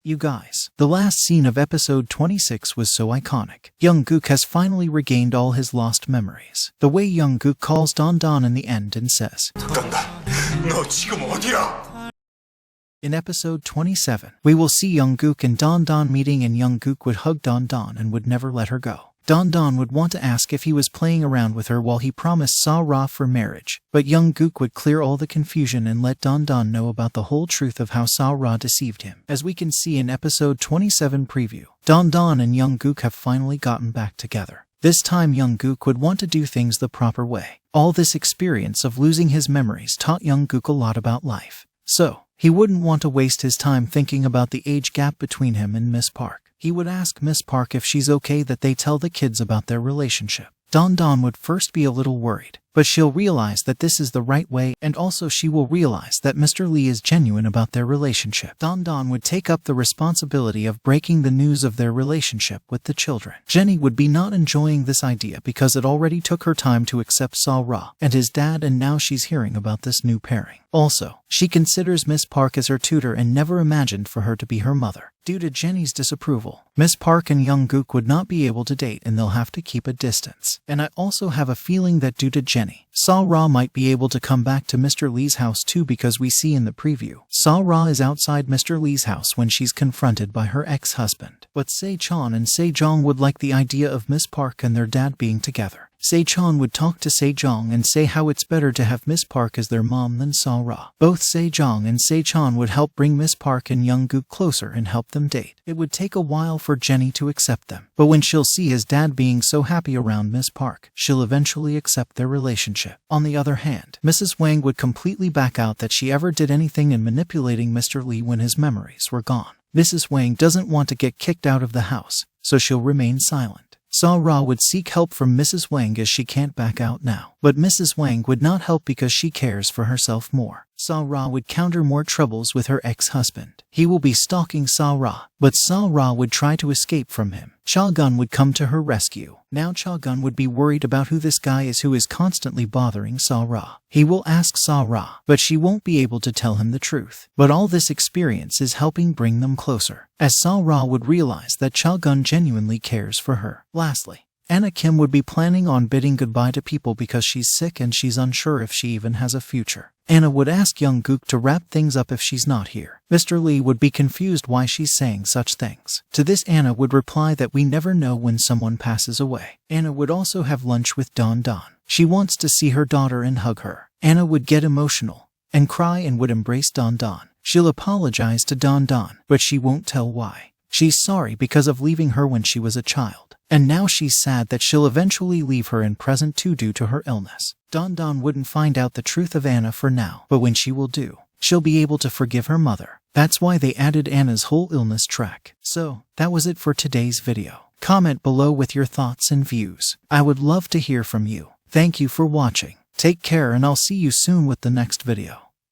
You guys, the last scene of episode 26 was so iconic. Hyung has finally regained all his lost memories. The way Hyung calls Don in the end and says, 너 지금 어디야? In episode 27, we will see Hyung and Don meeting, and Hyung would hug Don and would never let her go. Don would want to ask if he was playing around with her while he promised Sa-ra for marriage, but Hyung would clear all the confusion and let Don know about the whole truth of how Sa-ra deceived him. As we can see in episode 27 preview, Don and Hyung have finally gotten back together. This time Hyung would want to do things the proper way. All this experience of losing his memories taught Hyung a lot about life. So, he wouldn't want to waste his time thinking about the age gap between him and Miss Park. He would ask Miss Park if she's okay that they tell the kids about their relationship. Don would first be a little worried, but she'll realize that this is the right way, and also she will realize that Mr. Lee is genuine about their relationship. Don would take up the responsibility of breaking the news of their relationship with the children. Jenny would be not enjoying this idea because it already took her time to accept Sa-ra and his dad, and now she's hearing about this new pairing. Also, she considers Miss Park as her tutor and never imagined for her to be her mother. Due to Jenny's disapproval, Miss Park and Hyung would not be able to date, and they'll have to keep a distance. And I also have a feeling that due to Jenny, Sa-ra might be able to come back to Mr. Lee's house too, because we see in the preview, Sa-ra is outside Mr. Lee's house when she's confronted by her ex-husband. But Se-chan and Se-jong would like the idea of Miss Park and their dad being together. Se-chan would talk to Se-jong and say how it's better to have Miss Park as their mom than Sa-ra. Both Se-jong and Se-chan would help bring Miss Park and Hyung closer and help them date. It would take a while for Jenny to accept them, but when she'll see his dad being so happy around Miss Park, she'll eventually accept their relationship. On the other hand, Mrs. Wang would completely back out that she ever did anything in manipulating Mr. Lee when his memories were gone. Mrs. Wang doesn't want to get kicked out of the house, so she'll remain silent. Sa-ra would seek help from Mrs. Wang as she can't back out now. But Mrs. Wang would not help because she cares for herself more. Sa-ra would counter more troubles with her ex-husband. He will be stalking Sa-ra, but Sa-ra would try to escape from him. Cha-gun would come to her rescue. Now Cha-gun would be worried about who this guy is who is constantly bothering Sa-ra. He will ask Sa-ra, but she won't be able to tell him the truth. But all this experience is helping bring them closer, as Sa-ra would realize that Cha-gun genuinely cares for her. Lastly, Anna Kim would be planning on bidding goodbye to people because she's sick and she's unsure if she even has a future. Anna would ask Hyung to wrap things up if she's not here. Mr. Lee would be confused why she's saying such things. To this Anna would reply that we never know when someone passes away. Anna would also have lunch with Don. She wants to see her daughter and hug her. Anna would get emotional and cry and would embrace Don. She'll apologize to Don, but she won't tell why. She's sorry because of leaving her when she was a child, and now she's sad that she'll eventually leave her in present too due to her illness. Don wouldn't find out the truth of Anna for now, but when she will do, she'll be able to forgive her mother. That's why they added Anna's whole illness track. So, that was it for today's video. Comment below with your thoughts and views. I would love to hear from you. Thank you for watching. Take care, and I'll see you soon with the next video.